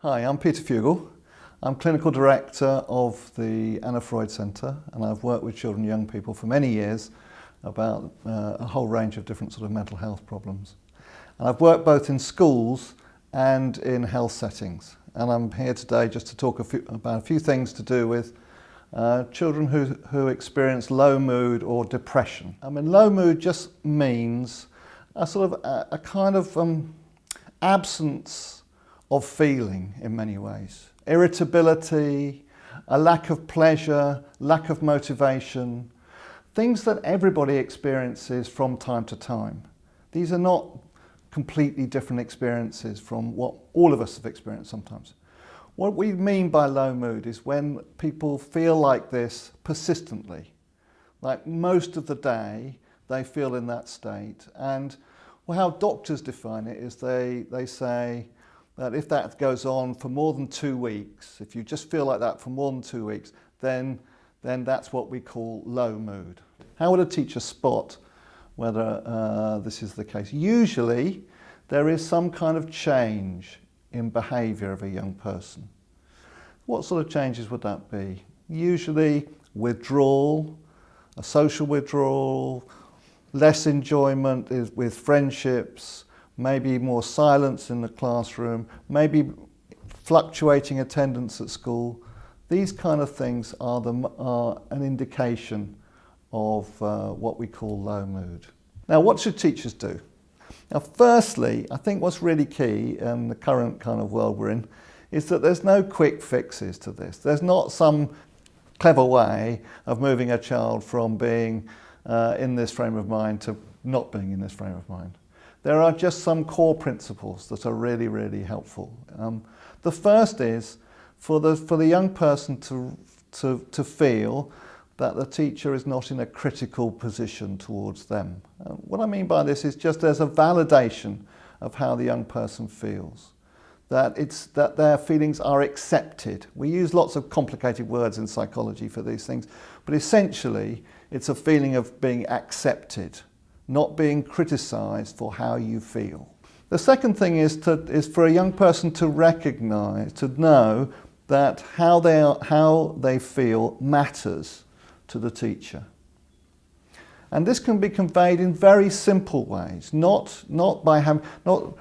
Hi, I'm Peter Fuggle. I'm Clinical Director of the Anna Freud Centre, and I've worked with children and young people for many years about a whole range of different sort of mental health problems. And I've worked both in schools and in health settings. And I'm here today just to talk about a few things to do with children who experience low mood or depression. I mean, low mood just means a sort of a kind of absence of feeling in many ways. Irritability, a lack of pleasure, lack of motivation, things that everybody experiences from time to time. These are not completely different experiences from what all of us have experienced sometimes. What we mean by low mood is when people feel like this persistently, like most of the day they feel in that state. And how doctors define it is they say that if that goes on for more than 2 weeks, if you just feel like that for more than 2 weeks, then that's what we call low mood. How would a teacher spot whether this is the case? Usually there is some kind of change in behaviour of a young person. What sort of changes would that be? Usually withdrawal, a social withdrawal, less enjoyment with friendships, maybe more silence in the classroom, maybe fluctuating attendance at school. These kind of things are an indication of what we call low mood. Now, what should teachers do? Now, firstly, I think what's really key in the current kind of world we're in is that there's no quick fixes to this. There's not some clever way of moving a child from being in this frame of mind to not being in this frame of mind. There are just some core principles that are really, really helpful. The first is for the young person to feel that the teacher is not in a critical position towards them. What I mean by this is just there's a validation of how the young person feels, that their feelings are accepted. We use lots of complicated words in psychology for these things, but essentially it's a feeling of being accepted, not being criticised for how you feel. The second thing is for a young person to recognise, to know that how they feel matters to the teacher. And this can be conveyed in very simple ways, not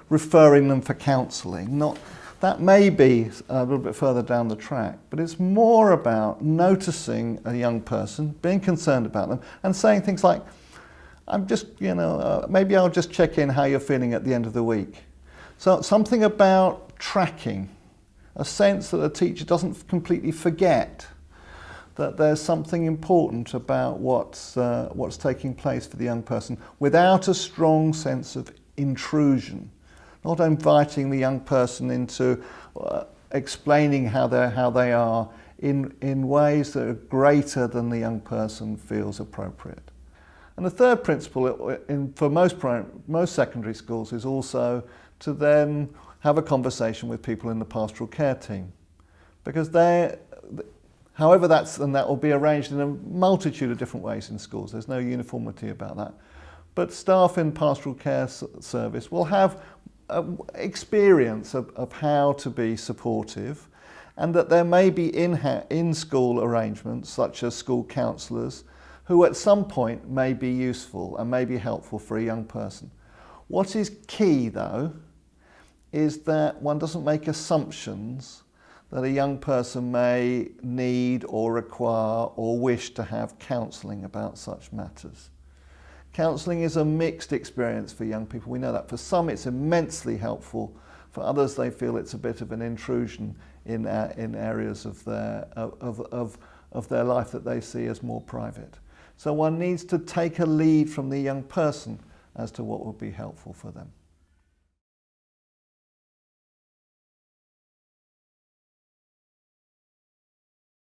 referring them for counselling, that may be a little bit further down the track, but it's more about noticing a young person, being concerned about them, and saying things like, maybe I'll just check in how you're feeling at the end of the week. So something about tracking, a sense that a teacher doesn't completely forget that there's something important about what's taking place for the young person without a strong sense of intrusion, not inviting the young person into explaining how they are in ways that are greater than the young person feels appropriate. And the third principle for most secondary schools is also to then have a conversation with people in the pastoral care team, because that will be arranged in a multitude of different ways in schools. There's no uniformity about that. But staff in pastoral care service will have experience of how to be supportive, and that there may be in-school arrangements such as school counsellors who at some point may be useful and may be helpful for a young person. What is key, though, is that one doesn't make assumptions that a young person may need or require or wish to have counselling about such matters. Counselling is a mixed experience for young people. We know that. For some it's immensely helpful. For others they feel it's a bit of an intrusion in areas of their life that they see as more private. So one needs to take a lead from the young person as to what would be helpful for them.